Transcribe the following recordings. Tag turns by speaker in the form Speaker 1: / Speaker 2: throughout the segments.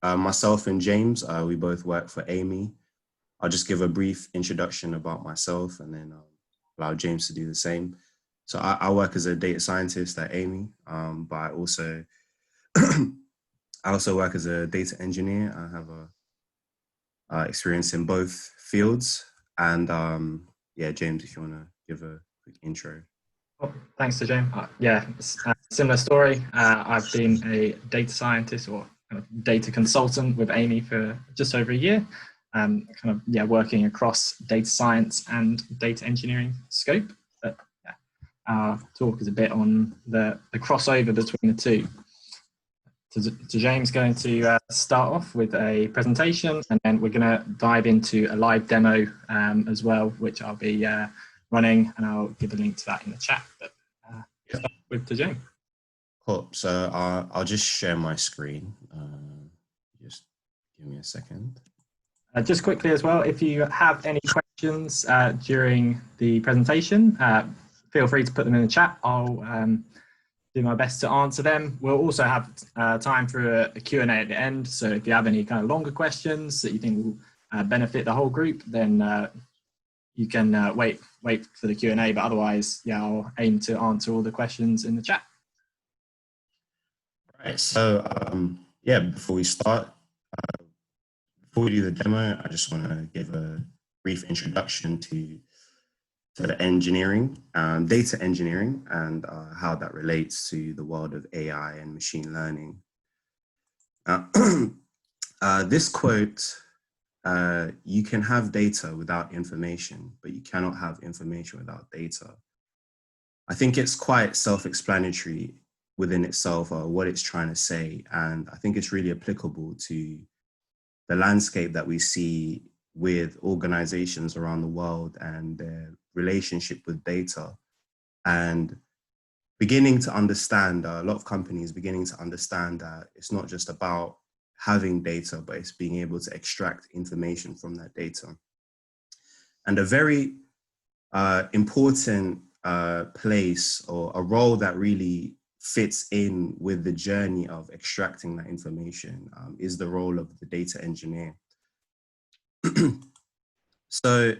Speaker 1: Myself and James, we both work for Amy. I'll just give a brief introduction about myself and then allow James to do the same. So I work as a data scientist at Amy, but I also work as a data engineer. I have a experience in both fields. And yeah, James, if you want to give a quick intro.
Speaker 2: Well, thanks, Tajhame. Yeah, similar story. I've been a data scientist or kind of data consultant with Amy for just over a year. Working across data science and data engineering scope. But yeah, our talk is a bit on the crossover between the two. Tajhame's going to start off with a presentation, and then we're going to dive into a live demo as well, which I'll be running, and I'll give a link to that in the chat. But start with Tajhame.
Speaker 1: Cool. So I'll just share my screen. Just give me a second.
Speaker 2: Just quickly as well, if you have any questions during the presentation, feel free to put them in the chat. I'll do my best to answer them. We'll also have time for a Q&A at the end. So if you have any kind of longer questions that you think will benefit the whole group, then you can wait for the Q&A. But otherwise, yeah, I'll aim to answer all the questions in the chat.
Speaker 1: Right. So yeah, before we start, before we do the demo, I just want to give a brief introduction to the engineering, data engineering, and how that relates to the world of AI and machine learning. This quote, you can have data without information, but you cannot have information without data. I think it's quite self-explanatory within itself, what it's trying to say. And I think it's really applicable to the landscape that we see with organizations around the world and their relationship with data, and beginning to understand, a lot of companies beginning to understand that it's not just about having data, but it's being able to extract information from that data. And a very important place or a role that really fits in with the journey of extracting that information is the role of the data engineer. So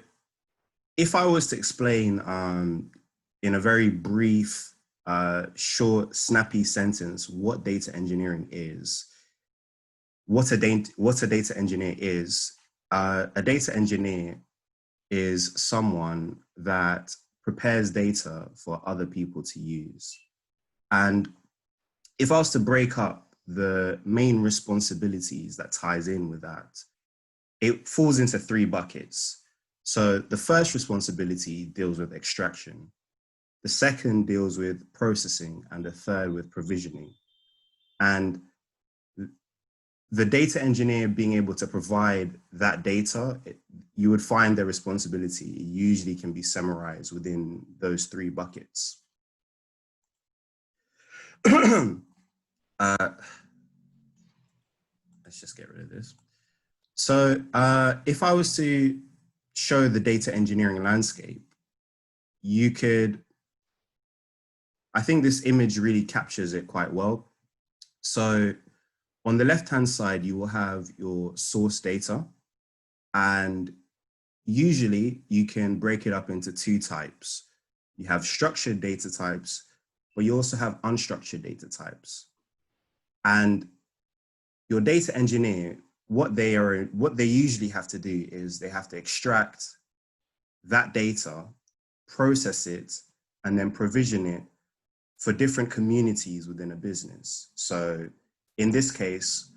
Speaker 1: if I was to explain in a very brief, short, snappy sentence what data engineering is, what a data engineer is, a data engineer is someone that prepares data for other people to use. And if I was to break up the main responsibilities that ties in with that, it falls into 3 buckets. So the first responsibility deals with extraction. The second deals with processing, and the third with provisioning. And the data engineer being able to provide that data, you would find their responsibility usually can be summarized within those 3 buckets. Let's just get rid of this. So if I was to show the data engineering landscape, you could, I think this image really captures it quite well. So on the left-hand side, you will have your source data, and usually you can break it up into 2 types. You have structured data types, but you also have unstructured data types. And your data engineer, what they usually have to do is they have to extract that data, process it, and then provision it for different communities within a business. So in this case,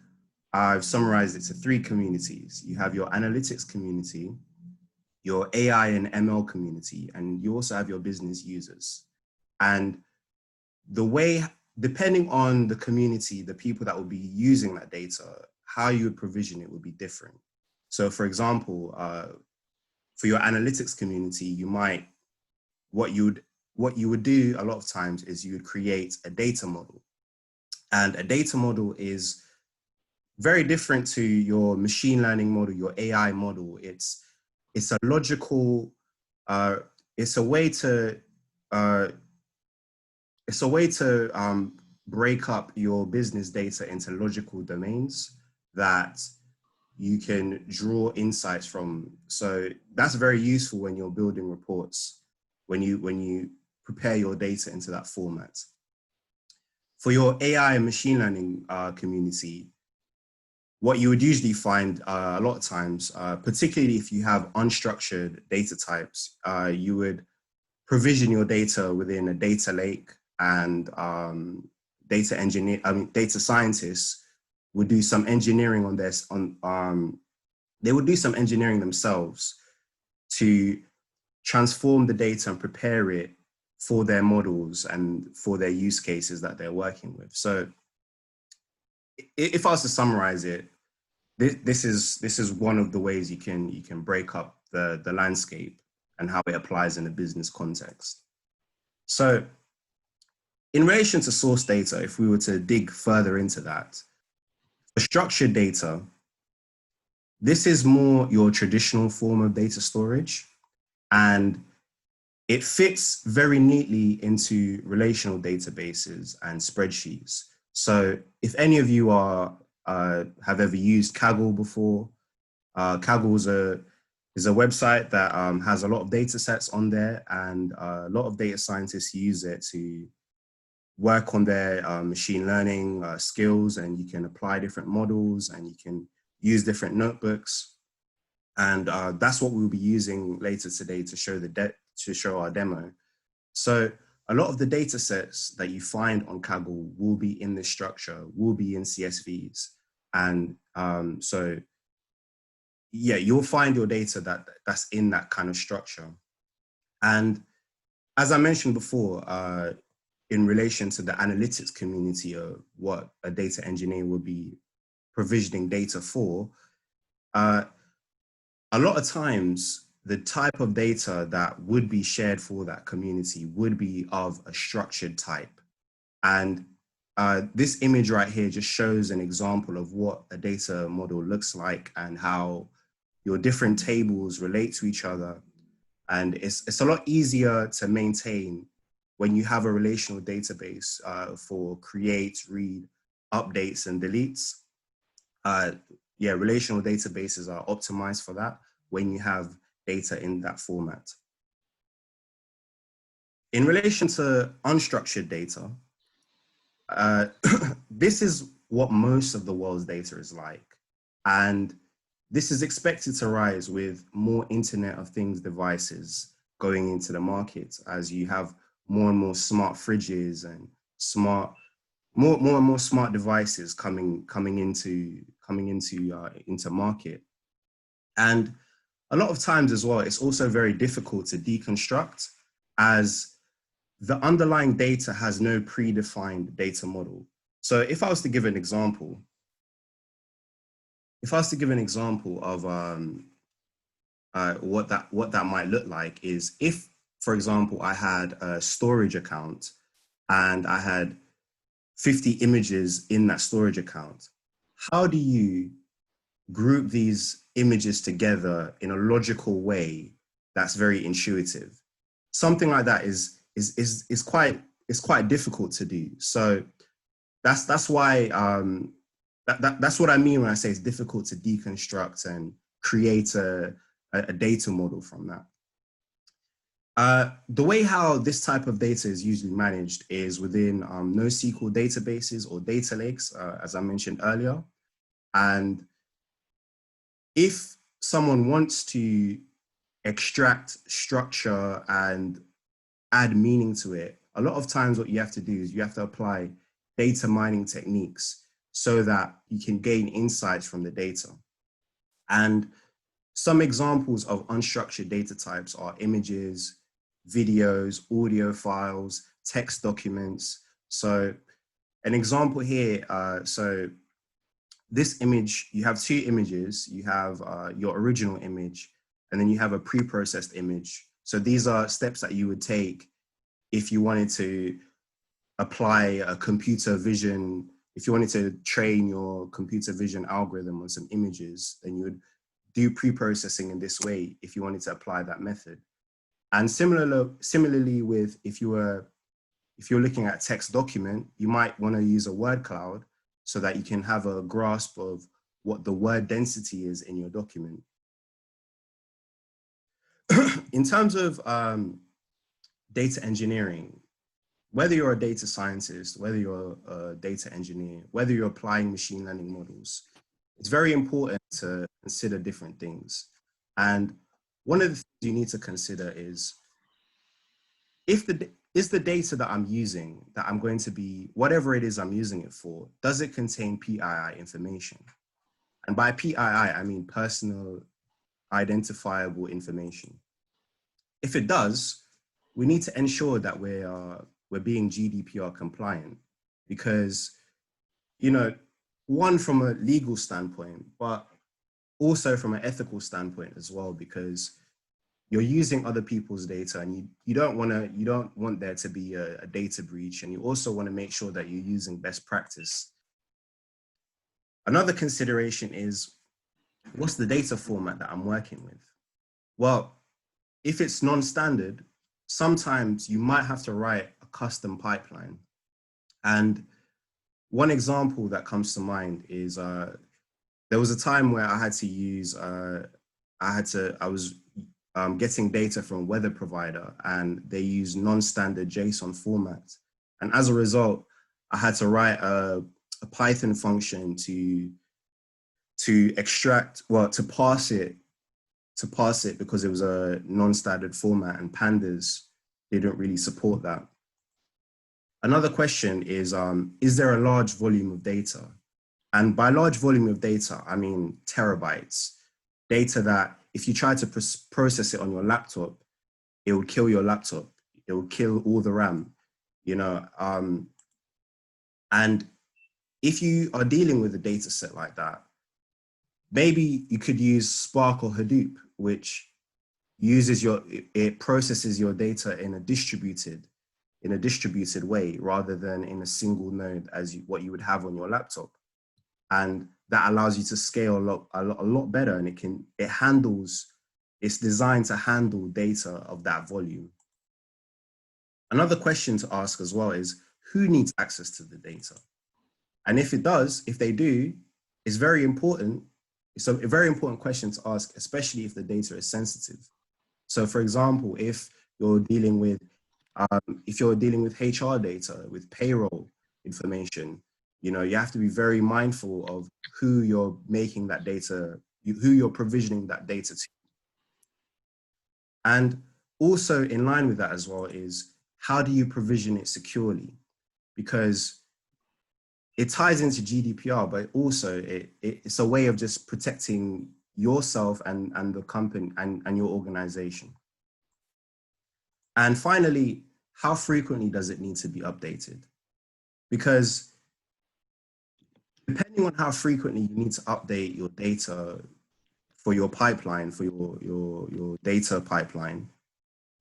Speaker 1: I've summarized it to 3 communities. You have your analytics community, your AI and ML community, and you also have your business users. And the way, depending on the community, the people that will be using that data, how you would provision it would be different. So for example, for your analytics community, you might, what you would do a lot of times is you would create a data model. And a data model is very different to your machine learning model, your AI model. It's a logical, it's a way to break up your business data into logical domains that you can draw insights from. So that's very useful when you're building reports, when you prepare your data into that format. For your AI and machine learning community, what you would usually find a lot of times, particularly if you have unstructured data types, you would provision your data within a data lake, and data scientists would do some engineering on this. They would do some engineering themselves to transform the data and prepare it for their models and for their use cases that they're working with. So if I was to summarize it, this is one of the ways you can break up the landscape and how it applies in a business context. So in relation to source data, if we were to dig further into that, for structured data, this is more your traditional form of data storage, and it fits very neatly into relational databases and spreadsheets. So if any of you have ever used Kaggle before, Kaggle is a website that has a lot of data sets on there, and a lot of data scientists use it to work on their machine learning skills, and you can apply different models and you can use different notebooks. And that's what we'll be using later today to show our demo. So a lot of the data sets that you find on Kaggle will be in this structure, will be in CSVs. And so yeah, you'll find your data that's in that kind of structure. And as I mentioned before, in relation to the analytics community, or what a data engineer will be provisioning data for, a lot of times the type of data that would be shared for that community would be of a structured type. And this image right here just shows an example of what a data model looks like and how your different tables relate to each other. And it's a lot easier to maintain when you have a relational database for create, read, updates, and deletes. Yeah, relational databases are optimized for that when you have data in that format. In relation to unstructured data, this is what most of the world's data is like. And this is expected to rise with more Internet of Things devices going into the market, as you have more and more smart fridges and more and more smart devices coming into market. And a lot of times as well, it's also very difficult to deconstruct, as the underlying data has no predefined data model. So if I was to give an example, of what that might look like, is if, for example, I had a storage account and I had 50 images in that storage account, how do you group these images together in a logical way that's very intuitive? Something like that is quite difficult to do. So that's why that's what I mean when I say it's difficult to deconstruct and create a data model from that. The way how this type of data is usually managed is within NoSQL databases or data lakes, as I mentioned earlier. And if someone wants to extract structure and add meaning to it, a lot of times what you have to do is you have to apply data mining techniques so that you can gain insights from the data. And some examples of unstructured data types are images, videos, audio files, text documents. So an example here, so this image, you have two images. You have your original image, and then you have a pre-processed image. So these are steps that you would take if you wanted to apply a computer vision. If you wanted to train your computer vision algorithm on some images, then you would do pre-processing in this way if you wanted to apply that method. And similarly with if you were if you're looking at a text document, you might want to use a word cloud so that you can have a grasp of what the word density is in your document. In terms of data engineering, whether you're a data scientist, whether you're a data engineer, whether you're applying machine learning models, it's very important to consider different things. And one of the things you need to consider is, is the data that I'm using, that I'm going to be, whatever it is I'm using it for, does it contain PII information? And by PII, I mean personal identifiable information. If it does, we need to ensure that we're being GDPR compliant, because, you know, one, from a legal standpoint, but also from an ethical standpoint as well, because you're using other people's data, and you don't want there to be a data breach, and you also want to make sure that you're using best practice. Another consideration is, what's the data format that I'm working with? Well, if it's non-standard, sometimes you might have to write a custom pipeline. And one example that comes to mind is there was a time where I had to use, I was getting data from a weather provider, and they use non-standard JSON format. And as a result, I had to write a Python function to extract, well, to parse it because it was a non-standard format, and pandas didn't really support that. Another question is there a large volume of data? And by large volume of data, I mean terabytes, data that if you try to process it on your laptop, it will kill your laptop. It will kill all the RAM, you know. And if you are dealing with a data set like that, maybe you could use Spark or Hadoop, which uses it processes your data in a distributed way, rather than in a single node as what you would have on your laptop. And that allows you to scale a lot better, and it's designed to handle data of that volume. Another question to ask as well is, who needs access to the data? And if they do, it's very important. It's a very important question to ask, especially if the data is sensitive. So for example, if you're dealing with HR data, with payroll information, you know, you have to be very mindful of who you're making that data, who you're provisioning that data to. And also in line with that as well is, how do you provision it securely? Because it ties into GDPR, but also it's a way of just protecting yourself and the company and your organization. And finally, how frequently does it need to be updated? Because depending on how frequently you need to update your data for your pipeline, for your data pipeline,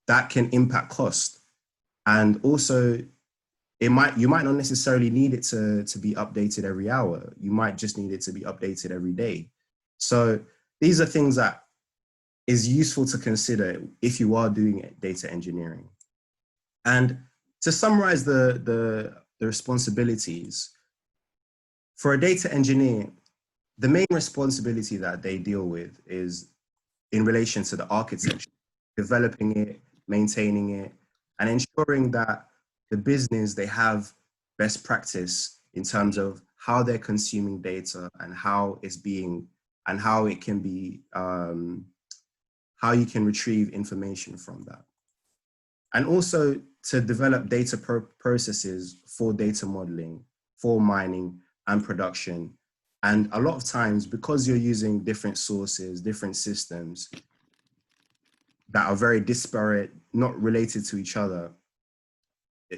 Speaker 1: that can impact cost. And also, you might not necessarily need it to be updated every hour. You might just need it to be updated every day. So these are things that is useful to consider if you are doing data engineering. And to summarize the responsibilities, for a data engineer, the main responsibility that they deal with is in relation to the architecture, developing it, maintaining it, and ensuring that the business, they have best practice in terms of how they're consuming data and how it's being, and how it can be, how you can retrieve information from that. And also to develop data processes for data modeling, for mining and production. And a lot of times, because you're using different sources, different systems that are very disparate, not related to each other,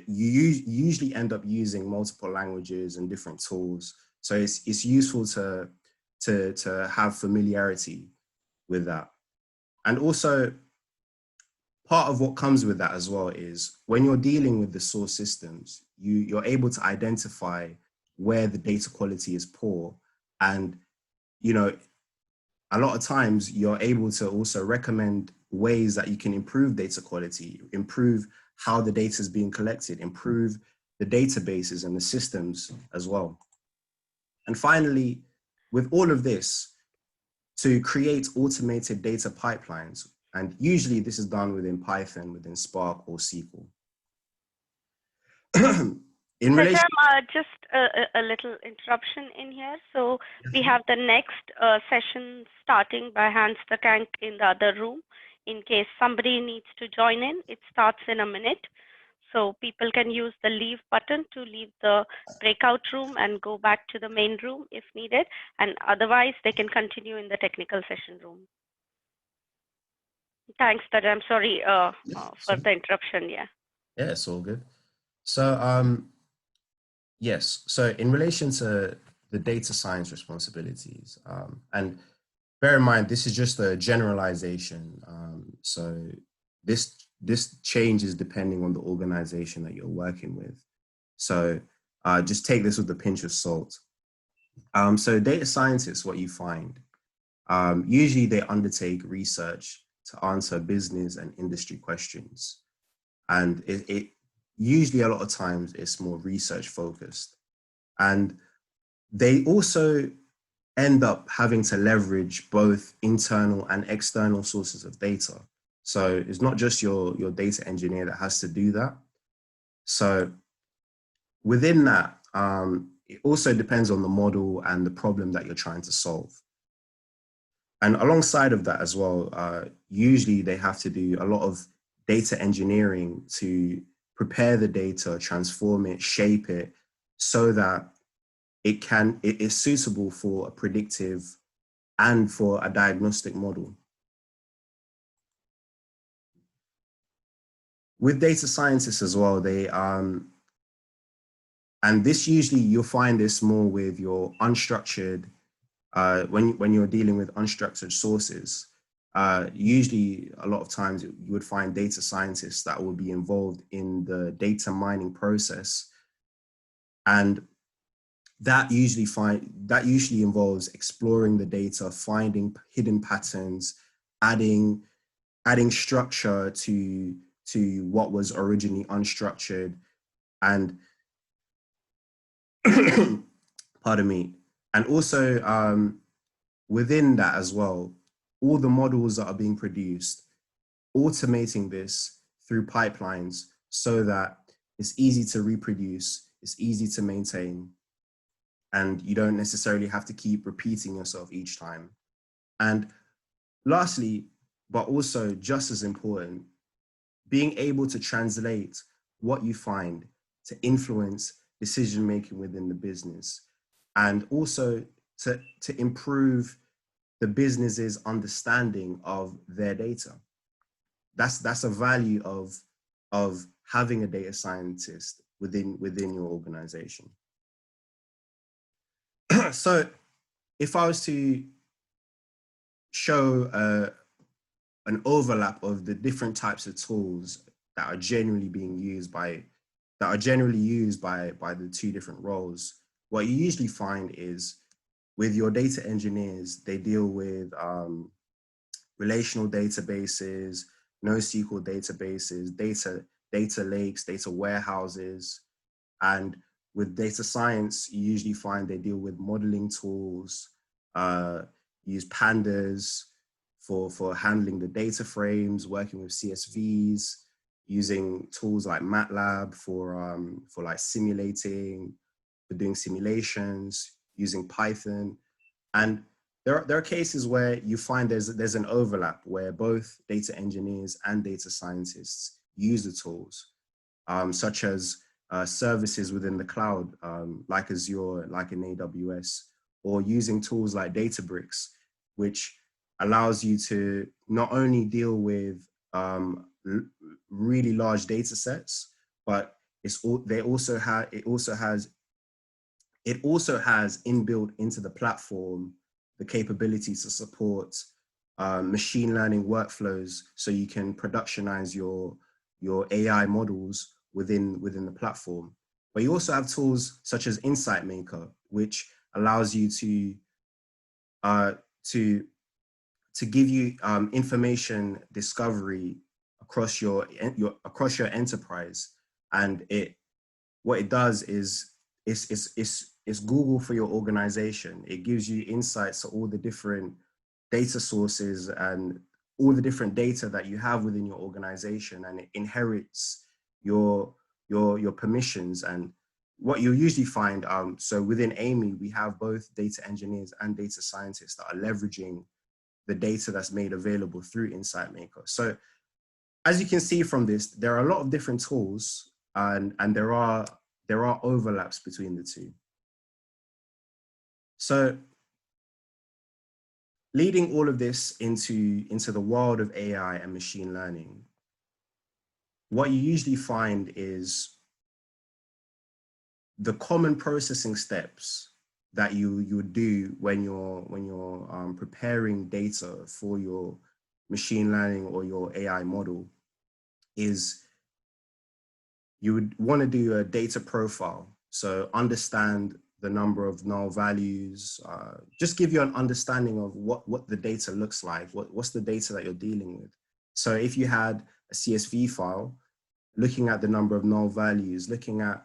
Speaker 1: you usually end up using multiple languages and different tools. So it's useful to have familiarity with that. And also, part of what comes with that as well is, when you're dealing with the source systems, you're able to identify where the data quality is poor. And, you know, a lot of times you're able to also recommend ways that you can improve data quality, improve how the data is being collected, improve the databases and the systems as well. And finally, with all of this, to create automated data pipelines, and usually this is done within Python, within Spark or SQL. In relation,
Speaker 3: just a little interruption in here. So we have the next session starting by Hans the Tank in the other room. In case somebody needs to join in, it starts in a minute. So people can use the leave button to leave the breakout room and go back to the main room if needed. And otherwise, they can continue in the technical session room. Thanks, Taj. I'm sorry for the interruption. Yeah.
Speaker 1: Yeah, it's all good. So, yes. So in relation to the data science responsibilities, and bear in mind, this is just a generalization. So this changes depending on the organization that you're working with. So just take this with a pinch of salt. So data scientists, what you find, usually they undertake research to answer business and industry questions. And it usually a lot of times it's more research focused. And they also end up having to leverage both internal and external sources of data. So it's not just your data engineer that has to do that. So within that, it also depends on the model and the problem that you're trying to solve. And alongside of that as well, usually they have to do a lot of data engineering to prepare the data, transform it, shape it, so that it is suitable for a predictive and for a diagnostic model. With data scientists as well, they and this usually you'll find this more with your unstructured, when you're dealing with unstructured sources. Usually a lot of times you would find data scientists that will be involved in the data mining process. And that usually involves exploring the data, finding hidden patterns, adding structure to what was originally unstructured, and pardon me. And also within that as well, all the models that are being produced, automating this through pipelines so that it's easy to reproduce, it's easy to maintain, and you don't necessarily have to keep repeating yourself each time. And lastly, but also just as important, being able to translate what you find to influence decision-making within the business, and also to improve the business's understanding of their data. That's a value of having a data scientist within your organization. So if I was to show an overlap of the different types of tools that are generally used by the two different roles, what you usually find is with your data engineers, they deal with relational databases, NoSQL databases, data lakes, data warehouses. And with data science, you usually find they deal with modeling tools, use pandas for handling the data frames, working with CSVs, using tools like MATLAB for like simulating, for doing simulations, using Python. And there are cases where you find there's an overlap where both data engineers and data scientists use the tools, such as services within the cloud, like Azure, like in AWS, or using tools like Databricks, which allows you to not only deal with really large data sets, but it also has inbuilt into the platform the capability to support machine learning workflows, so you can productionize your AI models within the platform. But you also have tools such as Insight Maker, which allows you to give you information discovery across your enterprise. And what it does is it's Google for your organization. It gives you insights to all the different data sources and all the different data that you have within your organization, and it inherits your permissions. And what you'll usually find, so within Amy, we have both data engineers and data scientists that are leveraging the data that's made available through Insight Maker. So as you can see from this, there are a lot of different tools, and there are overlaps between the two. So leading all of this into the world of AI and machine learning, what you usually find is the common processing steps that you would do when you're preparing data for your machine learning or your AI model is you would want to do a data profile. So understand the number of null values, just give you an understanding of what the data looks like, what's the data that you're dealing with. So if you had a CSV file, looking at the number of null values, looking at,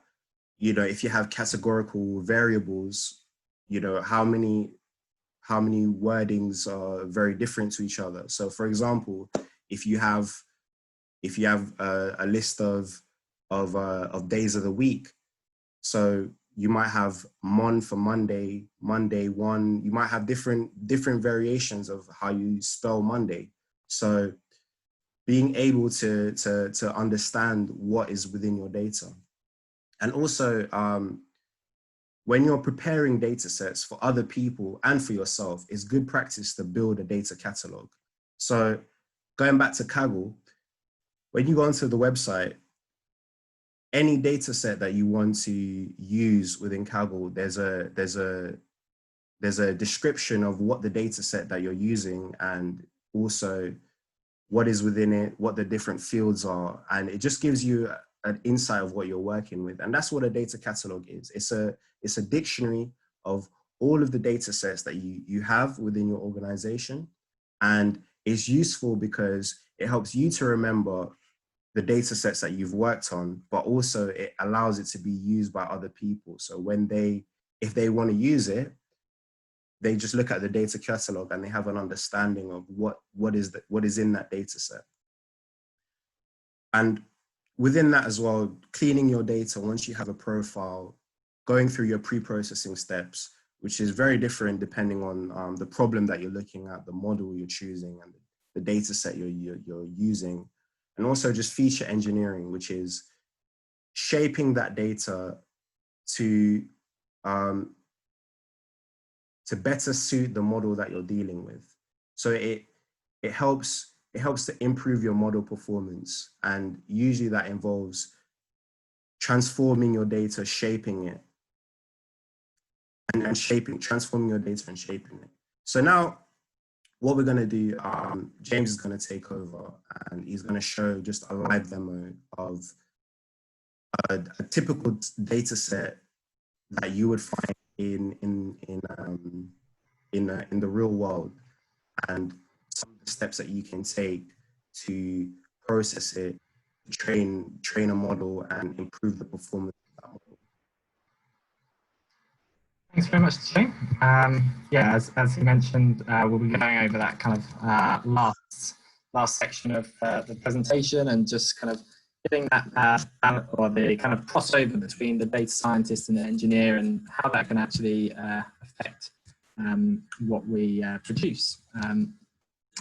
Speaker 1: if you have categorical variables, how many wordings are very different to each other. So for example, if you have a list of days of the week, so you might have mon for Monday, Monday one, you might have different variations of how you spell Monday. So being able to understand what is within your data. And also, when you're preparing data sets for other people and for yourself, it's good practice to build a data catalog. So going back to Kaggle, when you go onto the website, any data set that you want to use within Kaggle, there's a description of what the data set that you're using, and also what is within it, what the different fields are. And it just gives you an insight of what you're working with. And that's what a data catalog is. It's a dictionary of all of the data sets that you have within your organization. And it's useful because it helps you to remember the data sets that you've worked on, but also it allows it to be used by other people. So if they want to use it, they just look at the data catalog and they have an understanding of what is in that data set. And within that as well, cleaning your data once you have a profile, going through your pre-processing steps, which is very different depending on the problem that you're looking at, the model you're choosing, and the data set you're using. And also just feature engineering, which is shaping that data to better suit the model that you're dealing with. So it helps to improve your model performance. And usually that involves transforming your data, shaping it, and transforming your data and shaping it. So now what we're going to do, James is going to take over and he's going to show just a live demo of a typical data set that you would find in the real world, and some of the steps that you can take to process it, train a model and improve the performance of that model.
Speaker 2: Thanks very much, Jay. Yeah, as you mentioned, we'll be going over that kind of last section of the presentation, and just kind of getting that or the kind of crossover between the data scientist and the engineer, and how that can actually affect what we produce.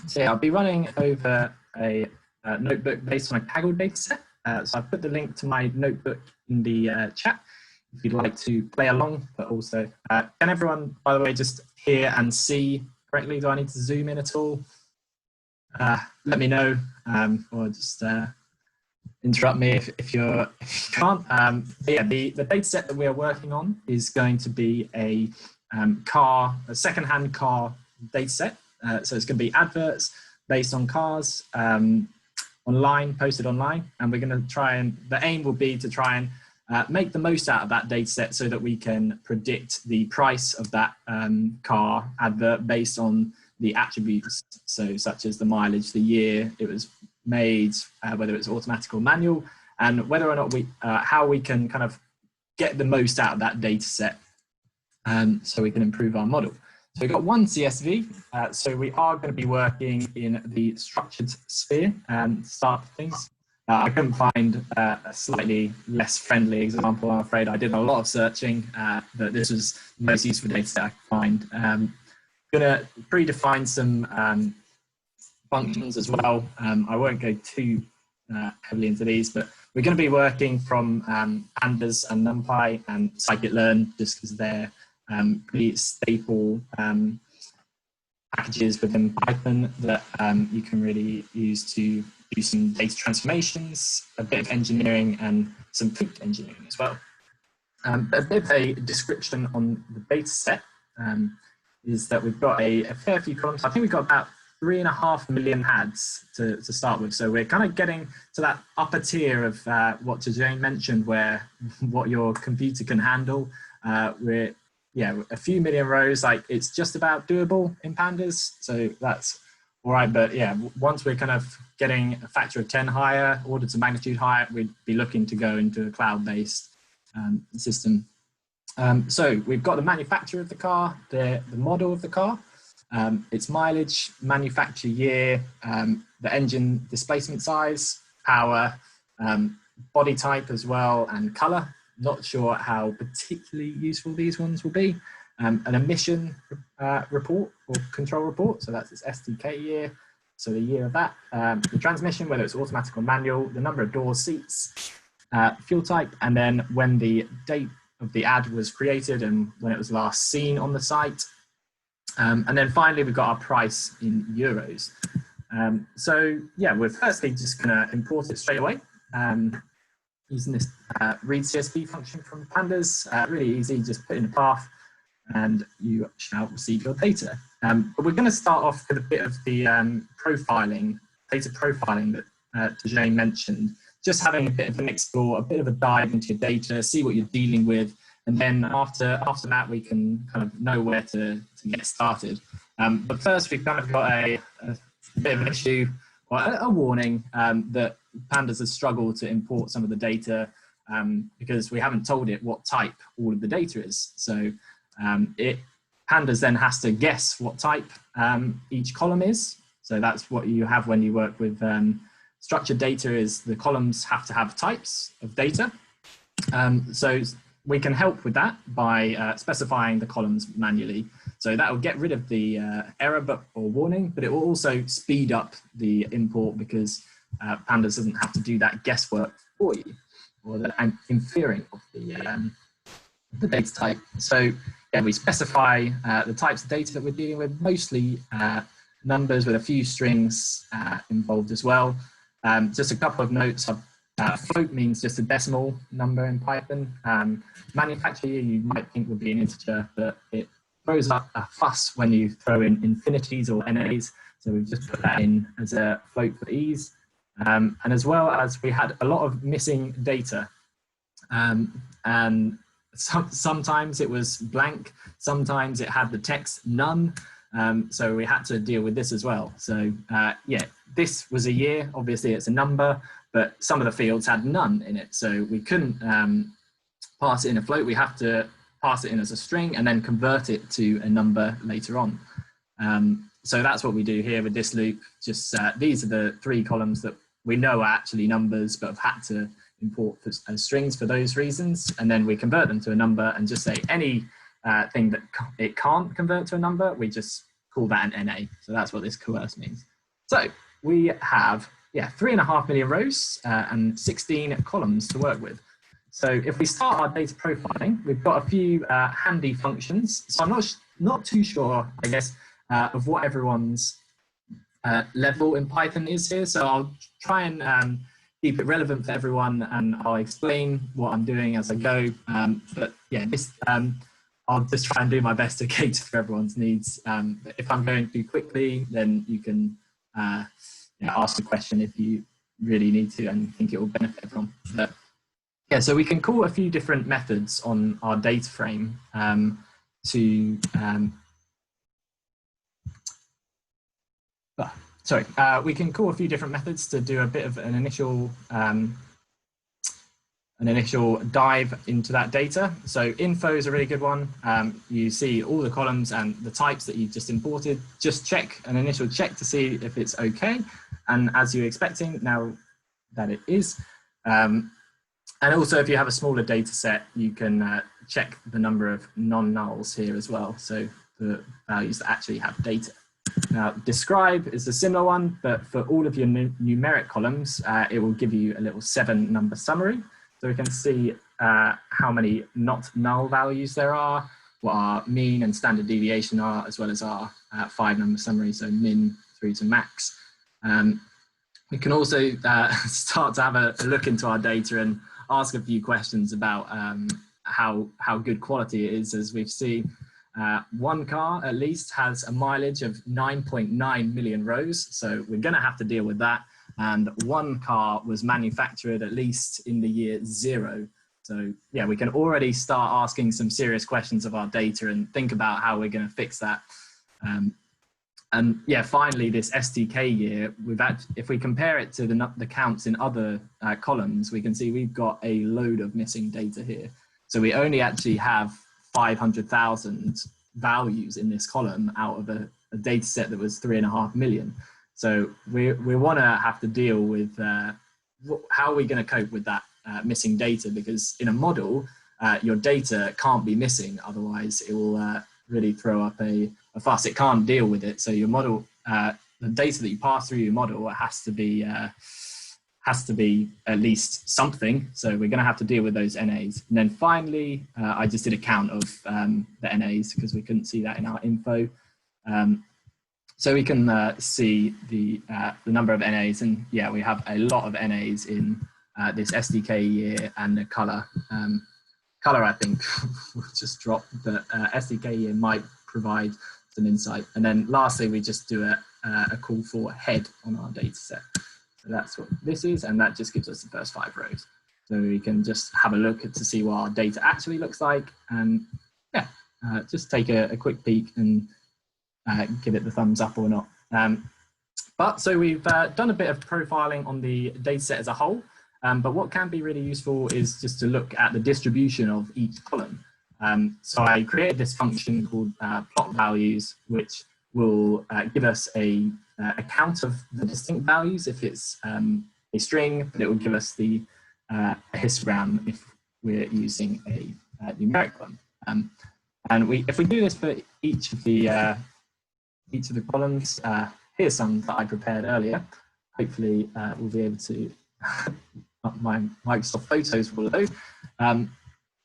Speaker 2: So yeah, I'll be running over a notebook based on a Kaggle dataset. So I've put the link to my notebook in the chat if you'd like to play along, but also, can everyone, by the way, just hear and see correctly? Do I need to zoom in at all? Let me know, or just interrupt me if you can't. But yeah, the data set that we are working on is going to be a second-hand car data set. So it's going to be adverts based on cars, online, posted online, and we're going to try and, the aim will be to try and make the most out of that data set so that we can predict the price of that car advert based on the attributes, so such as the mileage, the year it was made, whether it's automatic or manual, and whether or not how we can kind of get the most out of that data set, so we can improve our model. So we've got one CSV, so we are going to be working in the structured sphere to start things. I couldn't find a slightly less friendly example, I'm afraid. I did a lot of searching, but this was the most useful data set I could find. I'm going to predefine some functions as well. I won't go too heavily into these, but we're going to be working from pandas and NumPy and scikit-learn, just because they're pretty staple packages within Python that you can really use to do some data transformations, a bit of engineering, and some tweak engineering as well. A bit of a description on the data set is that we've got a fair few columns. I think we've got about 3.5 million HADs to start with. So we're kind of getting to that upper tier of what Tajhame mentioned, where what your computer can handle. We're a few million rows, like it's just about doable in pandas. So that's all right. But yeah, once we're kind of getting a factor of 10 higher, orders of magnitude higher, we'd be looking to go into a cloud-based system. So we've got the manufacturer of the car, the model of the car, its mileage, manufacture year, the engine displacement size, power, body type as well, and color. Not sure how particularly useful these ones will be. An emission report or control report, so that's its STK year, so the year of that. The transmission, whether it's automatic or manual, the number of doors, seats, fuel type, and then when the date of the ad was created and when it was last seen on the site. And then finally, we've got our price in euros. So yeah, we're firstly just going to import it straight away using this read CSV function from pandas. Really easy, just put in a path and you shall receive your data. But we're going to start off with a bit of the profiling, data profiling that Tajhame mentioned. Just having a bit of an explore, a bit of a dive into your data, see what you're dealing with. And then after that, we can kind of know where to get started. But first, we've kind of got a bit of an issue, or a warning that pandas have struggled to import some of the data because we haven't told it what type all of the data is. So pandas then has to guess what type each column is. So that's what you have when you work with structured data, is the columns have to have types of data. So we can help with that by specifying the columns manually. So that will get rid of the error or warning, but it will also speed up the import because pandas doesn't have to do that guesswork for you, or the inferring of the data type. So yeah, we specify the types of data that we're dealing with, mostly numbers with a few strings involved as well. Just a couple of notes. Float means just a decimal number in Python. Manufacture year you might think would be an integer, but it throws up a fuss when you throw in infinities or NAs. So we've just put that in as a float for ease. And as well as we had a lot of missing data. And sometimes it was blank, sometimes it had the text none. So we had to deal with this as well. So yeah, this was a year, obviously it's a number, but some of the fields had none in it. So we couldn't pass it in a float. We have to pass it in as a string and then convert it to a number later on. So that's what we do here with this loop. Just these are the 3 columns that we know are actually numbers, but have had to import as strings for those reasons. And then we convert them to a number and just say any thing that it can't convert to a number, we just call that an NA. So that's what this coerce means. So we have 3.5 million rows and 16 columns to work with. So if we start our data profiling, we've got a few handy functions. So I'm not too sure, I guess, of what everyone's level in Python is here. So I'll try and keep it relevant for everyone, and I'll explain what I'm doing as I go. But yeah, I'll just try and do my best to cater for everyone's needs. If I'm going too quickly, then you can ask the question if you really need to and think it will benefit everyone. But yeah, so we can call a few different methods on our data frame to sorry, we can call a few different methods to do a bit of an initial dive into that data. So info is a really good one. You see all the columns and the types that you've just imported. Just check an initial check to see if it's okay. And as you're expecting, now that it is. And also, if you have a smaller data set, you can check the number of non-nulls here as well. So the values that actually have data. Now, describe is a similar one, but for all of your numeric columns, it will give you a little 7-number summary. So we can see how many not null values there are, what our mean and standard deviation are, as well as our 5-number summary, so min through to max. We can also start to have a look into our data and ask a few questions about how good quality it is. As we've seen, one car at least has a mileage of 9.9 million rows, so we're going to have to deal with that. And one car was manufactured at least in the year 0. So yeah, we can already start asking some serious questions of our data and think about how we're going to fix that. And yeah, finally, this SDK year, if we compare it to the counts in other columns, we can see we've got a load of missing data here. So we only actually have 500,000 values in this column out of a data set that was 3.5 million. So we want to have to deal with how are we going to cope with that missing data, because in a model, your data can't be missing, otherwise it will really throw up a fuss. It can't deal with it. So your model, the data that you pass through your model has to be at least something. So we're going to have to deal with those NAs. And then finally, I just did a count of the NAs because we couldn't see that in our info. So we can see the number of NAs, and yeah, we have a lot of NAs in this SDK year, and the color. Color, I think, will just drop, but SDK year might provide some insight. And then lastly, we just do a call for head on our data set. So that's what this is, and that just gives us the first 5 rows. So we can just have a look to see what our data actually looks like, and yeah, just take a quick peek and give it the thumbs up or not. So we've done a bit of profiling on the data set as a whole. But what can be really useful is just to look at the distribution of each column. So I created this function called plot values, which will give us a count of the distinct values if it's a string, but it will give us the histogram if we're using a numeric one. And if we do this for each of the columns, here's some that I prepared earlier. Hopefully we'll be able to my Microsoft Photos will load.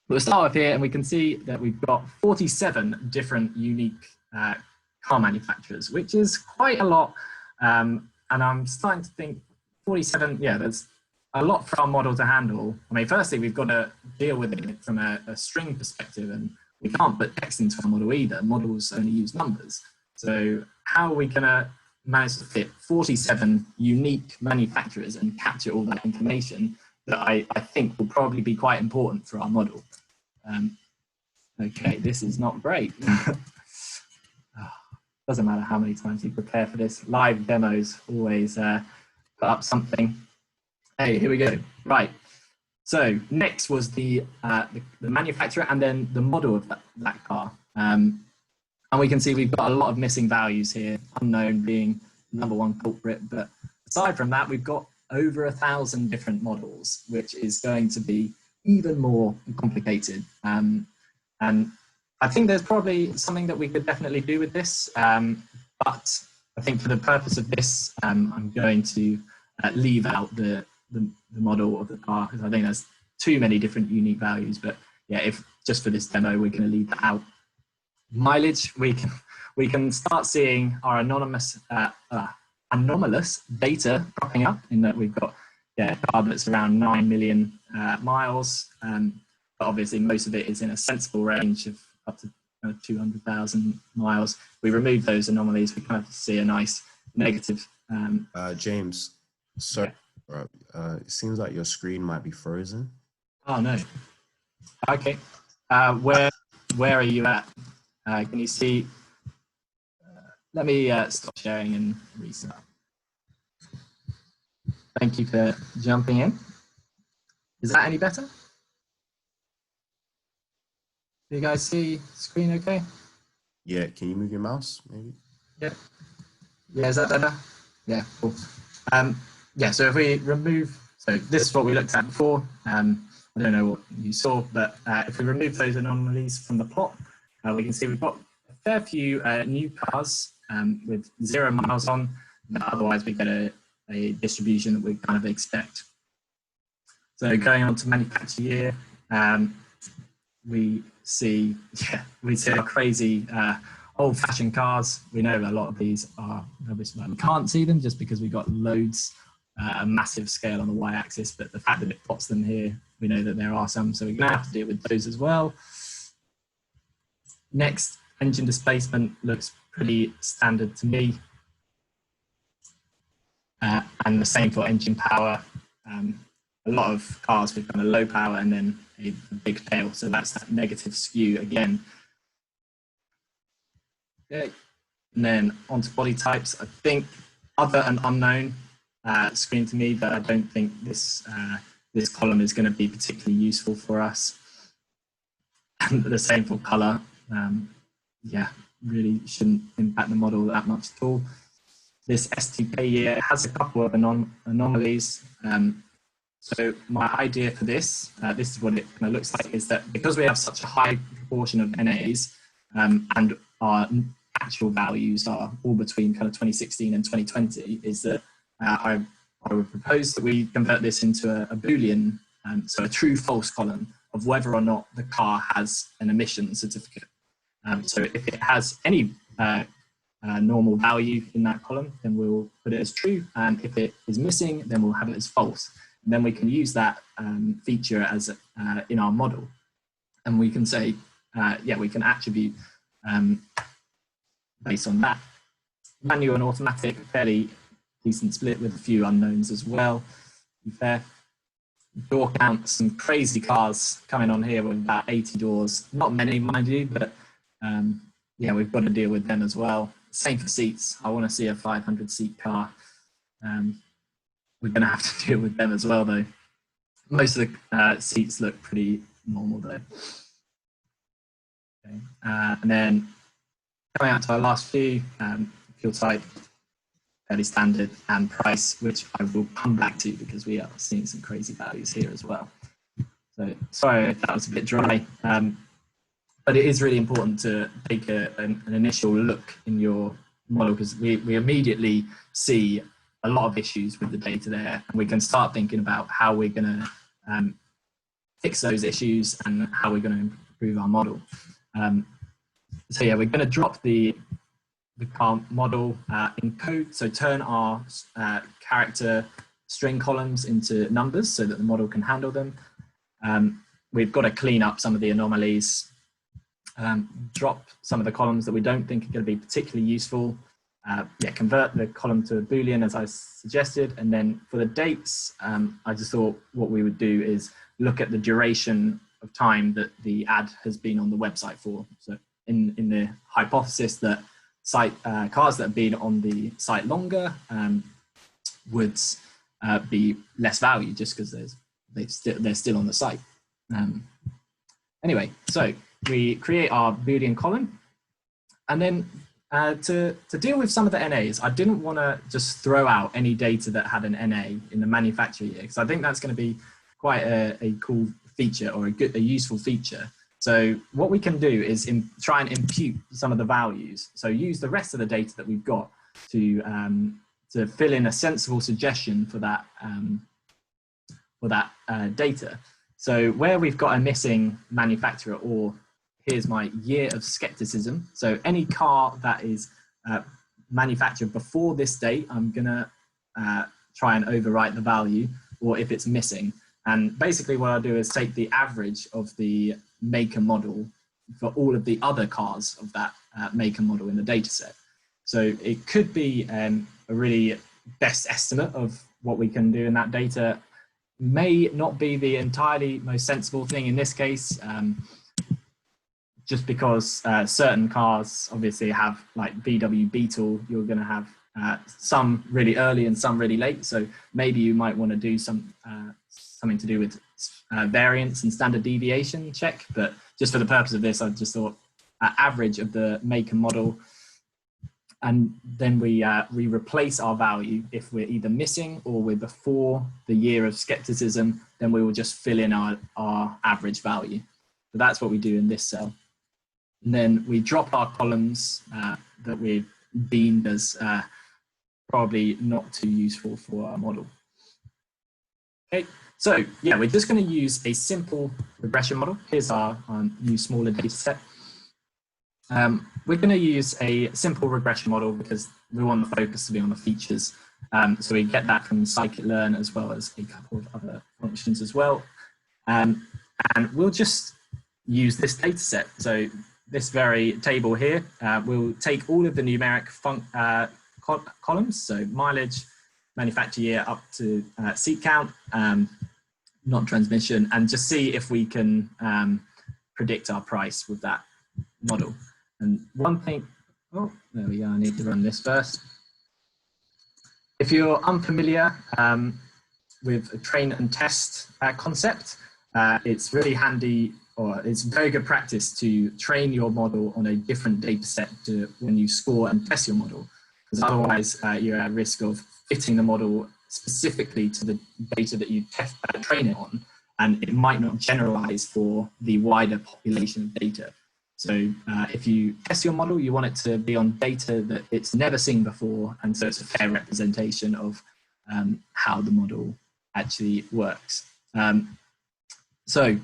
Speaker 2: We'll start off here, and we can see that we've got 47 different unique car manufacturers, which is quite a lot. And I'm starting to think 47, yeah, there's a lot for our model to handle. I mean, firstly, we've got to deal with it from a string perspective, and we can't put text into our model either. Models only use numbers. So how are we going to managed to fit 47 unique manufacturers and capture all that information that I think will probably be quite important for our model. Okay, this is not great. Doesn't matter how many times you prepare for this. Live demos always put up something. Hey, here we go. Right. So next was the manufacturer and then the model of that car. And we can see we've got a lot of missing values here, unknown being number one culprit. But aside from that, we've got over 1,000 different models, which is going to be even more complicated. And I think there's probably something that we could definitely do with this. But I think for the purpose of this, I'm going to leave out the model of the car, because I think there's too many different unique values. But yeah, if just for this demo, we're going to leave that out. Mileage, we can start seeing our anomalous data cropping up, in that we've got a car that's around 9 million miles, but obviously most of it is in a sensible range of up to 200,000 miles. We remove those anomalies, we kind of see a nice negative.
Speaker 1: James, sorry, it seems like your screen might be frozen.
Speaker 2: Oh no. Okay, where are you at? Can you see? Let me stop sharing and restart. Thank you for jumping in. Is that any better? Do you guys see screen okay?
Speaker 1: Yeah, can you move your mouse maybe?
Speaker 2: Yeah. Yeah, is that better? Yeah, cool. Yeah, so if we remove, so this is what we looked at before. I don't know what you saw, but if we remove those anomalies from the plot, we can see we've got a fair few new cars with 0 miles on, but otherwise we get a distribution that we kind of expect. So going on to manufacture year, we see our crazy old-fashioned cars. We know a lot of these are obviously, we can't see them just because we've got loads, a massive scale on the y-axis, but the fact that it plots them here, we know that there are some, so we're going to have to deal with those as well. Next, engine displacement looks pretty standard to me. And the same for engine power. A lot of cars with kind of low power and then a big tail, so that's that negative skew again. Okay. And then onto body types. I think other and unknown scream to me that I don't think this this column is going to be particularly useful for us. And the same for color. Yeah, really shouldn't impact the model that much at all. This STK year has a couple of anomalies. So my idea for this, this is what it kind of looks like, is that because we have such a high proportion of NAs and our actual values are all between kind of 2016 and 2020, is that I would propose that we convert this into a Boolean, so a true-false column of whether or not the car has an emission certificate. So if it has any normal value in that column, then we'll put it as true, and if it is missing, then we'll have it as false. And then we can use that feature as in our model, and we can say, yeah, we can attribute based on that. Manual and automatic, fairly decent split with a few unknowns as well, to be fair. Door count, some crazy cars coming on here with about 80 doors. Not many, mind you, but yeah, we've got to deal with them as well. Same for seats. I want to see a 500 seat car. We're going to have to deal with them as well, though. Most of the seats look pretty normal, though. Okay. And then coming out to our last few, fuel type, fairly standard, and price, which I will come back to because we are seeing some crazy values here as well. So sorry if that was a bit dry, but it is really important to take an initial look in your model, because we immediately see a lot of issues with the data there, and we can start thinking about how we're going to fix those issues and how we're going to improve our model. So yeah, we're going to drop the car model in code, so turn our character string columns into numbers so that the model can handle them. We've got to clean up some of the anomalies, drop some of the columns that we don't think are going to be particularly useful. Yeah, convert the column to a Boolean as I suggested, and then for the dates, I just thought what we would do is look at the duration of time that the ad has been on the website for. So in the hypothesis that cars that have been on the site longer would be less value just because they're still on the site. Anyway, so we create our Boolean column, and then to deal with some of the NAs, I didn't want to just throw out any data that had an NA in the manufacturer year, because I think that's going to be quite a cool feature, or a useful feature. So what we can do is try and impute some of the values. So use the rest of the data that we've got to fill in a sensible suggestion for that data. So where we've got a missing manufacturer, or here's my year of skepticism. So any car that is manufactured before this date, I'm gonna try and overwrite the value, or if it's missing. And basically what I'll do is take the average of the make and model for all of the other cars of that make and model in the data set. So it could be a really best estimate of what we can do in that data. May not be the entirely most sensible thing in this case, just because certain cars obviously have, like VW Beetle, you're going to have some really early and some really late. So maybe you might want to do something to do with variance and standard deviation check. But just for the purpose of this, I just thought average of the make and model. And then we replace our value. If we're either missing or we're before the year of skepticism, then we will just fill in our average value. So that's what we do in this cell. And then we drop our columns that we've deemed as probably not too useful for our model. Okay, so yeah, we're just going to use a simple regression model. Here's our new smaller data set. We're going to use a simple regression model because we want the focus to be on the features. So we get that from scikit-learn as well as a couple of other functions as well. And we'll just use this data set. So this very table here, we'll take all of the numeric columns, so mileage, manufacture year up to seat count, not transmission, and just see if we can predict our price with that model. And one thing, oh, there we go, I need to run this first. If you're unfamiliar with a train and test concept, it's really handy, or it's very good practice to train your model on a different data set to when you score and test your model, because otherwise you're at risk of fitting the model specifically to the data that you train it on, and it might not generalize for the wider population of data. So if you test your model, you want it to be on data that it's never seen before, and so it's a fair representation of how the model actually works. So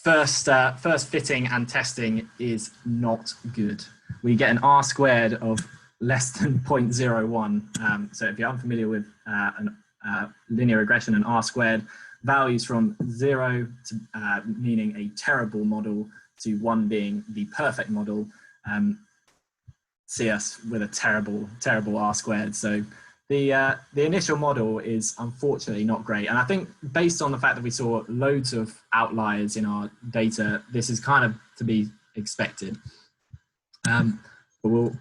Speaker 2: first fitting and testing is not good. We get an R squared of less than 0.01. So if you're unfamiliar with linear regression and R squared, values from 0 to meaning a terrible model to 1 being the perfect model, see us with a terrible R squared. So the initial model is unfortunately not great. And I think based on the fact that we saw loads of outliers in our data, this is kind of to be expected. We'll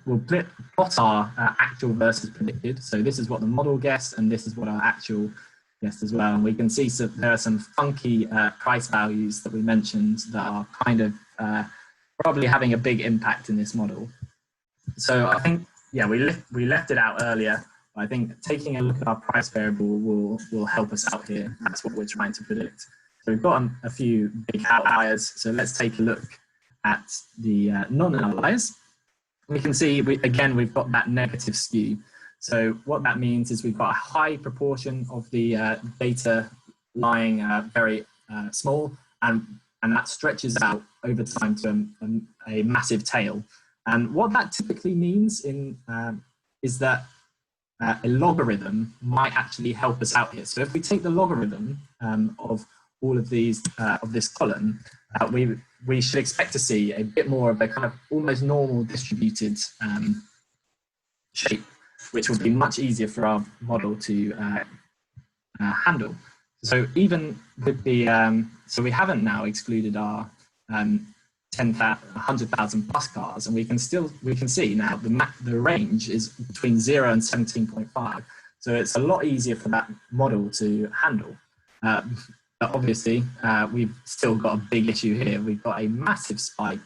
Speaker 2: plot our actual versus predicted. So this is what the model guessed, and this is what our actual guessed as well. And we can see there are some funky price values that we mentioned that are kind of probably having a big impact in this model. So I think, yeah, we left it out earlier. I think taking a look at our price variable will help us out here. That's what we're trying to predict. So we've got a few big outliers. So let's take a look at the non-outliers. We can see, again, we've got that negative skew. So what that means is we've got a high proportion of the data lying very small, and that stretches out over time to a massive tail. And what that typically means is that a logarithm might actually help us out here. So if we take the logarithm of all of these of this column, we should expect to see a bit more of a kind of almost normal distributed shape, which will be much easier for our model to handle. So even with the so we haven't now excluded our 100,000 plus cars, and we can see now the range is between 0 and 17.5. So it's a lot easier for that model to handle. But obviously, we've still got a big issue here. We've got a massive spike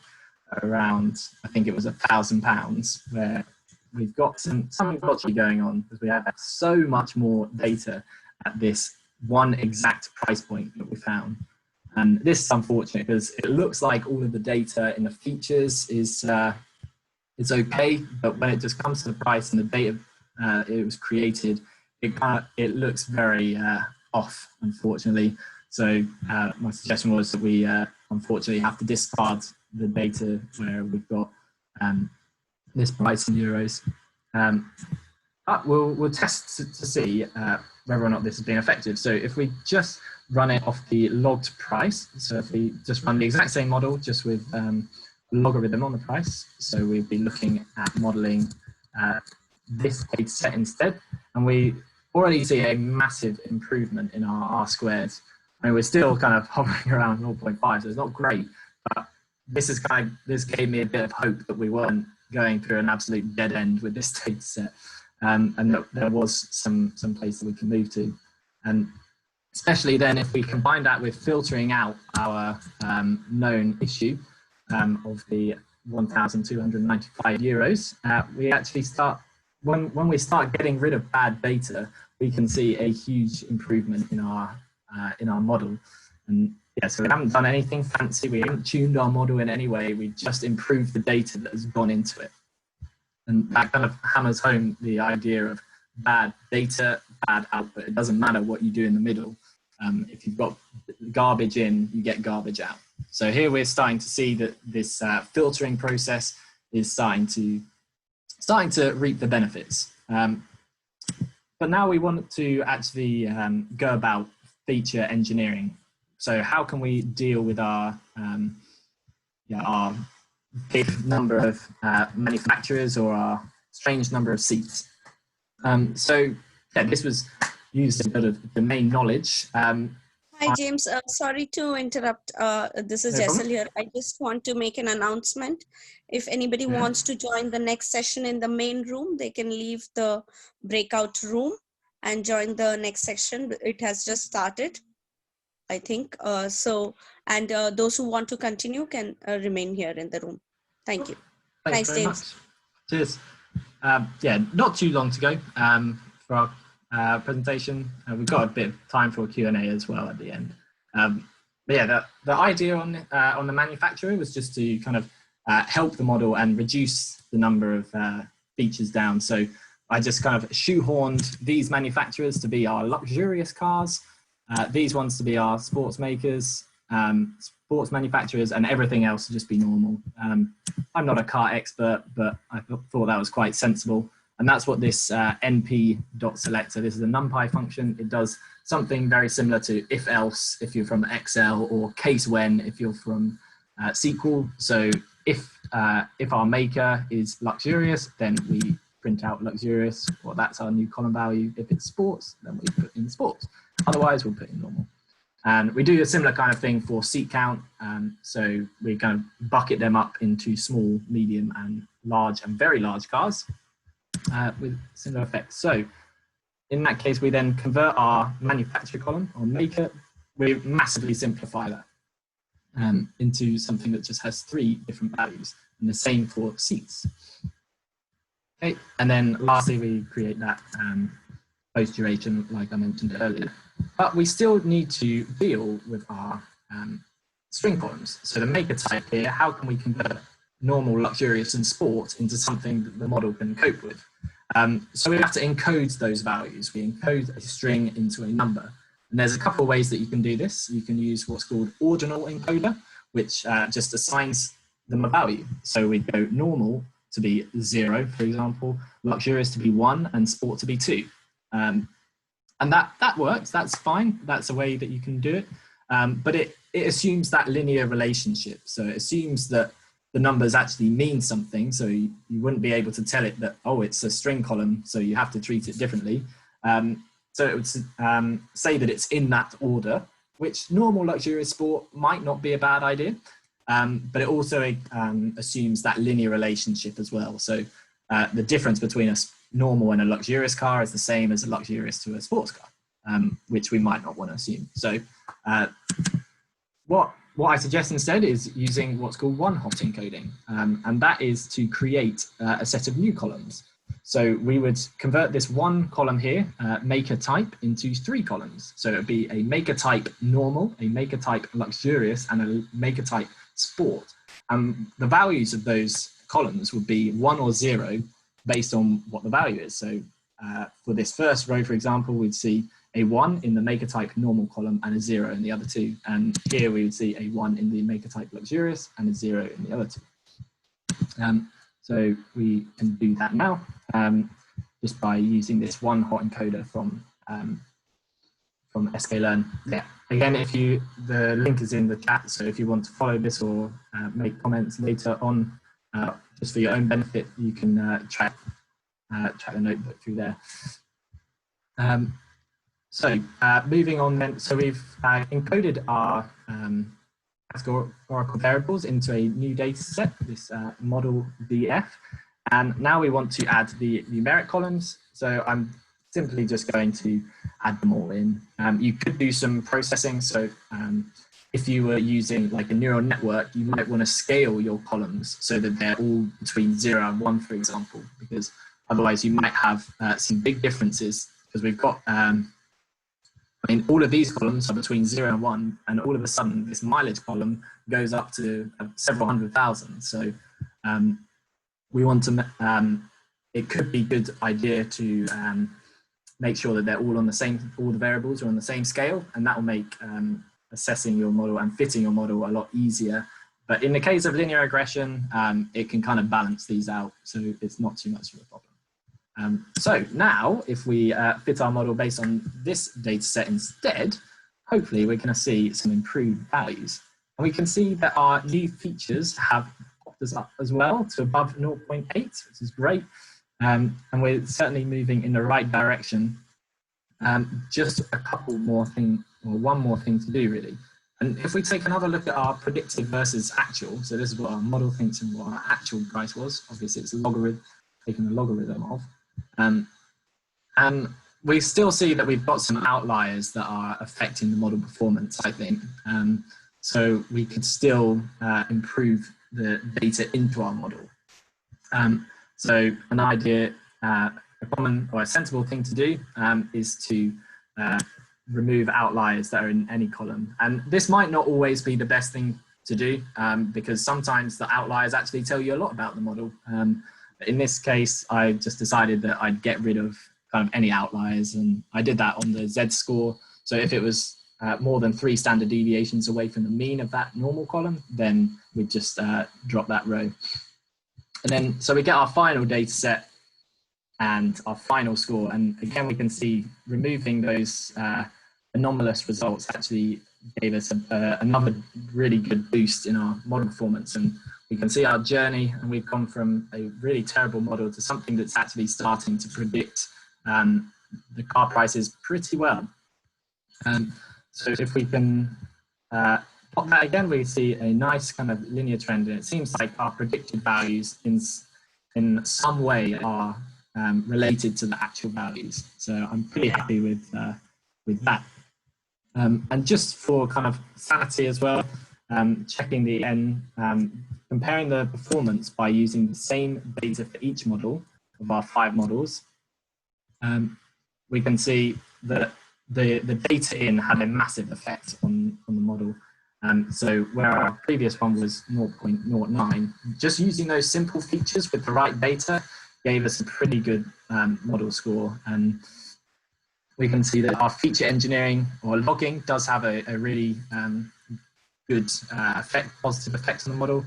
Speaker 2: around, I think it was £1,000, where we've got something dodgy going on because we have so much more data at this one exact price point that we found. And this is unfortunate because it looks like all of the data in the features is okay, but when it just comes to the price and the data it was created, it looks very off, unfortunately. So my suggestion was that we unfortunately have to discard the data where we've got this price in euros. But we'll test to see whether or not this has been effective. So if we just run it off the logged price, so if we just run the exact same model just with logarithm on the price, so we'd be looking at modeling this data set instead, and we already see a massive improvement in our R squared. I mean, we're still kind of hovering around 0.5, so it's not great, but this gave me a bit of hope that we weren't going through an absolute dead end with this data set. And there was some place that we can move to. And especially then if we combine that with filtering out our known issue of the 1,295 euros, we actually start, when we start getting rid of bad data, we can see a huge improvement in our model. And yeah, so we haven't done anything fancy, we haven't tuned our model in any way, we just improved the data that has gone into it. And that kind of hammers home the idea of bad data, bad output. It doesn't matter what you do in the middle. If you've got garbage in, you get garbage out. So here we're starting to see that this filtering process is starting to reap the benefits. But now we want to actually go about feature engineering. So how can we deal with our big number of manufacturers or our strange number of seats? So yeah, this was used a bit of domain knowledge.
Speaker 4: Hi, James. Sorry to interrupt. This is Jessel here. I just want to make an announcement. If anybody wants to join the next session in the main room, they can leave the breakout room and join the next section. It has just started, I think. And those who want to continue can remain here in the room. Thank you.
Speaker 2: Thanks very
Speaker 4: James.
Speaker 2: much. Cheers. Yeah, not too long to go for our presentation. We've got a bit of time for a Q&A as well at the end. But yeah, the idea on the manufacturer was just to kind of help the model and reduce the number of features down. So I just kind of shoehorned these manufacturers to be our luxurious cars, these ones to be our sports makers, sports manufacturers, and everything else to just be normal. I'm not a car expert, but I thought that was quite sensible. And that's what this np.select, so this is a NumPy function. It does something very similar to if else if you're from Excel, or case when if you're from SQL. So if our maker is luxurious, then we print out luxurious, or that's our new column value. If it's sports, then we put in sports. Otherwise, we'll put in normal. And we do a similar kind of thing for seat count. So we kind of bucket them up into small, medium, and large and very large cars with similar effects. So in that case, we then convert our manufacturer column or maker. We massively simplify that into something that just has 3 different values, and the same for seats. Okay, and then lastly, we create that post duration, like I mentioned earlier. But we still need to deal with our string columns. So the maker type here, how can we convert normal, luxurious, and sport into something that the model can cope with? So we have to encode those values. We encode a string into a number. And there's a couple of ways that you can do this. You can use what's called ordinal encoder, which just assigns them a value. So we go normal to be 0, for example, luxurious to be 1, and sport to be 2. And that works, that's fine. That's a way that you can do it. But it assumes that linear relationship. So it assumes that the numbers actually mean something. So you wouldn't be able to tell it that, oh, it's a string column, so you have to treat it differently. So it would say that it's in that order, which normal, luxurious, sport might not be a bad idea. But it also assumes that linear relationship as well. So the difference between a normal and a luxurious car is the same as a luxurious to a sports car, which we might not want to assume. So what I suggest instead is using what's called one-hot encoding, and that is to create a set of new columns. So we would convert this one column here, maker type, into 3 columns. So it would be a maker type normal, a maker type luxurious, and a maker type sport. The values of those columns would be 1 or 0 based on what the value is. So for this first row, for example, we'd see a 1 in the maker type normal column and a 0 in the other 2. And here we would see a 1 in the maker type luxurious and a 0 in the other 2. So we can do that now just by using this one-hot encoder from sklearn. Yeah. Again, the link is in the chat, so if you want to follow this or make comments later on, just for your own benefit, you can track the notebook through there. So moving on then, so we've encoded our Oracle variables into a new data set, this model DF. And now we want to add the numeric columns. So I'm simply just going to add them all in. You could do some processing. So if you were using like a neural network, you might want to scale your columns so that they're all between 0 and 1, for example, because otherwise you might have some big differences, because we've got, I mean, all of these columns are between 0 and 1, and all of a sudden this mileage column goes up to several 100,000. So we want to, it could be a good idea to make sure that they're all on the same, all the variables are on the same scale, and that will make assessing your model and fitting your model a lot easier. But in the case of linear regression, it can kind of balance these out, so it's not too much of a problem. So now, if we fit our model based on this data set instead, hopefully we're going to see some improved values. And we can see that our new features have popped us up as well to above 0.8, which is great. And we're certainly moving in the right direction. Just a couple more things, or one more thing to do really. And if we take another look at our predicted versus actual, so this is what our model thinks and what our actual price was. Obviously it's a logarithm, taking the logarithm of. And we still see that we've got some outliers that are affecting the model performance, I think. So we could still improve the data into our model. So an idea, a common or a sensible thing to do is to remove outliers that are in any column. And this might not always be the best thing to do because sometimes the outliers actually tell you a lot about the model. But in this case, I just decided that I'd get rid of kind of any outliers, and I did that on the Z-score. So if it was more than 3 standard deviations away from the mean of that normal column, then we'd just drop that row. And then, so we get our final data set and our final score. And again, we can see removing those anomalous results actually gave us another really good boost in our model performance. And we can see our journey, and we've gone from a really terrible model to something that's actually starting to predict the car prices pretty well. So if we can plot that again, we see a nice kind of linear trend, and it seems like our predicted values in some way are related to the actual values. So I'm pretty happy with that. And just for kind of sanity as well, checking the N, comparing the performance by using the same data for each model of our 5 models, we can see that the data in had a massive effect on the model. So where our previous one was 0.09, just using those simple features with the right data gave us a pretty good model score. And we can see that our feature engineering or logging does have a really good effect, positive effect on the model.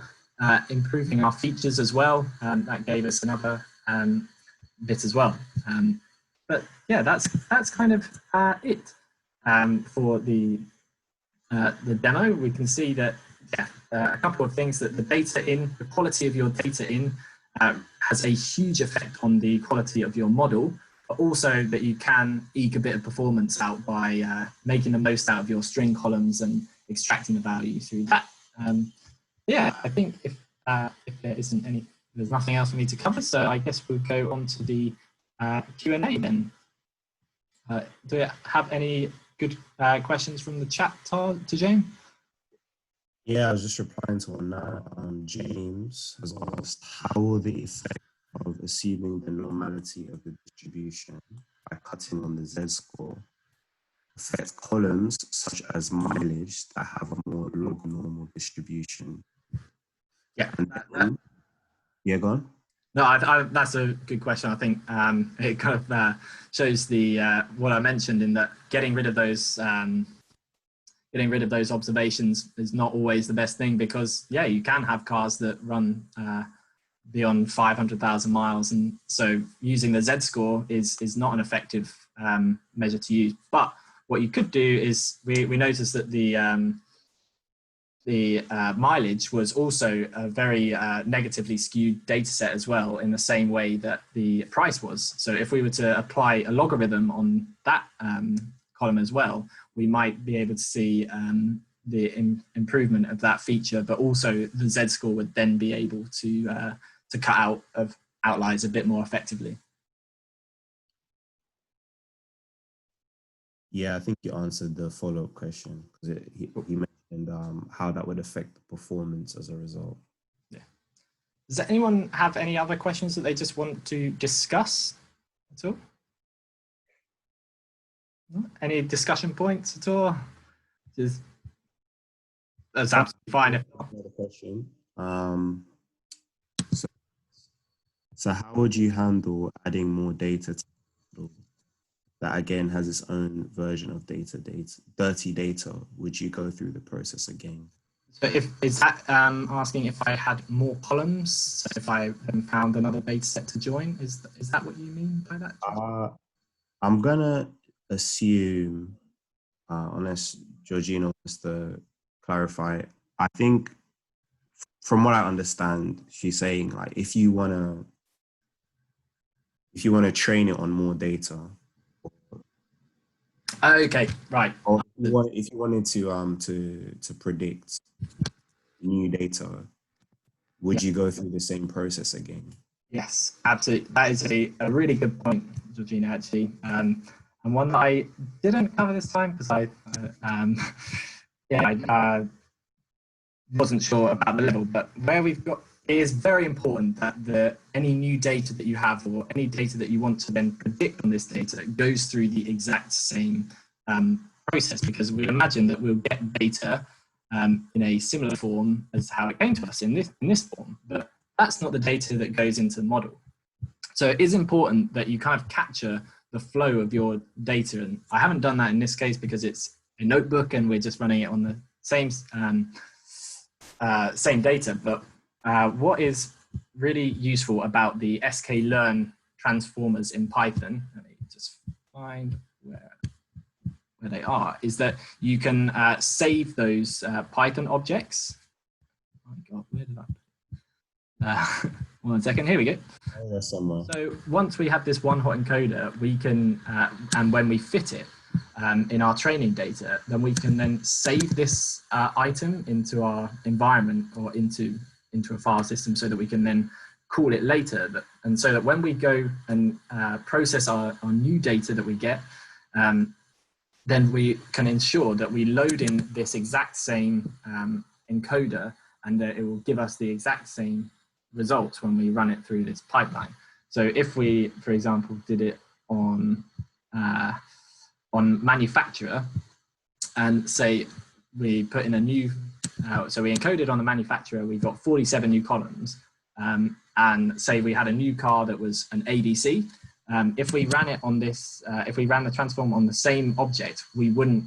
Speaker 2: Improving our features as well, that gave us another bit as well. But yeah, that's kind of it for the demo. We can see that a couple of things, that the data in, the quality of your data in has a huge effect on the quality of your model, but also that you can eke a bit of performance out by making the most out of your string columns and extracting the value through that. Yeah, I think if there isn't any, there's nothing else for me to cover, so I guess we'll go on to the Q&A then. Do you have any good questions from the chat, Tajhame?
Speaker 1: Yeah, I was just replying to one now. James has asked, how will the effect of assuming the normality of the distribution by cutting on the Z-score affect columns such as mileage that have a more log normal distribution?
Speaker 2: Yeah.
Speaker 1: Yeah, go on.
Speaker 2: No, that's a good question. I think it kind of shows the what I mentioned in that getting rid of those observations is not always the best thing, because yeah, you can have cars that run beyond 500,000 miles, and so using the Z-score is not an effective measure to use. But what you could do is we noticed that the mileage was also a very negatively skewed data set as well, in the same way that the price was. So if we were to apply a logarithm on that column as well, we might be able to see the improvement of that feature, but also the Z-score would then be able to cut out of outliers a bit more effectively.
Speaker 1: Yeah, I think you answered the follow-up question because he mentioned how that would affect the performance as a result.
Speaker 2: Yeah. Does anyone have any other questions that they just want to discuss at all? Any discussion points at all? Just, that's absolutely fine.
Speaker 1: Another question. So how would you handle adding more data to the model that again has its own version of dirty data? Would you go through the process again?
Speaker 2: So is that asking if I had more columns? So if I found another data set to join, is that what you mean by that?
Speaker 1: I'm gonna assume, unless Georgina wants to clarify, I think from what I understand, she's saying like if you wanna train it on more data.
Speaker 2: Okay, right.
Speaker 1: Or if you wanted to predict new data, would you go through the same process again?
Speaker 2: Yes, absolutely. That is a really good point, Georgina, actually, and one that I didn't cover this time because I wasn't sure about the level. But where we've got, it is very important that any new data that you have or any data that you want to then predict on this data goes through the exact same process, because we imagine that we'll get data in a similar form as how it came to us in this form, but that's not the data that goes into the model. So it is important that you kind of capture the flow of your data, and I haven't done that in this case because it's a notebook and we're just running it on the same data. But what is really useful about the sklearn transformers in Python, let me just find where they are, is that you can save those Python objects. Oh my God, where did I put it? 1 second, here we go.
Speaker 1: Oh, somewhere.
Speaker 2: So once we have this one hot encoder, we can, and when we fit it in our training data, then we can then save this item into our environment or into a file system so that we can then call it later. And so that when we go and process our new data that we get, then we can ensure that we load in this exact same encoder, and that it will give us the exact same results when we run it through this pipeline. So if we, for example, did it on manufacturer, and say we put in a new, so we encoded on the manufacturer, we got 47 new columns, and say we had a new car that was an ABC. If we ran it on this, if we ran the transform on the same object, we wouldn't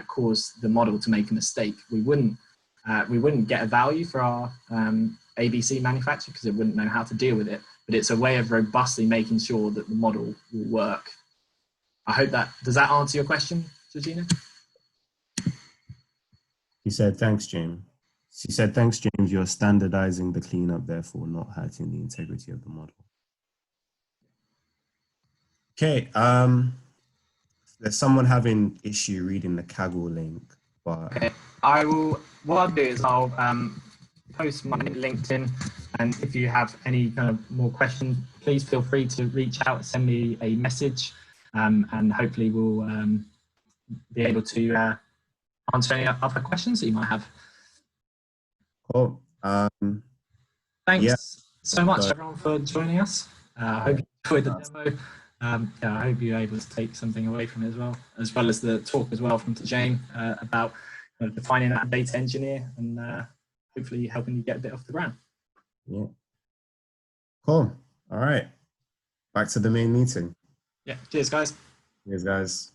Speaker 2: cause the model to make a mistake. We wouldn't get a value for our ABC manufacturer because it wouldn't know how to deal with it. But it's a way of robustly making sure that the model will work. I hope does that answer your question, Georgina?
Speaker 1: He said, thanks, James. She said, thanks, James. You're standardizing the cleanup, therefore not hurting the integrity of the model. Okay, there's someone having issue reading the Kaggle link, but
Speaker 2: okay. What I'll do is I'll post my LinkedIn, and if you have any kind of more questions, please feel free to reach out, send me a message, and hopefully we'll be able to answer any other questions that you might have.
Speaker 1: cool.
Speaker 2: Thanks so much, everyone, for joining us. I hope you enjoyed the demo. I hope you're able to take something away from it as well as the talk as well from Tajhame about defining that data engineer and hopefully helping you get a bit off the ground.
Speaker 1: Yeah. Cool. All right. Back to the main meeting.
Speaker 2: Yeah. Cheers, guys.
Speaker 1: Cheers, guys.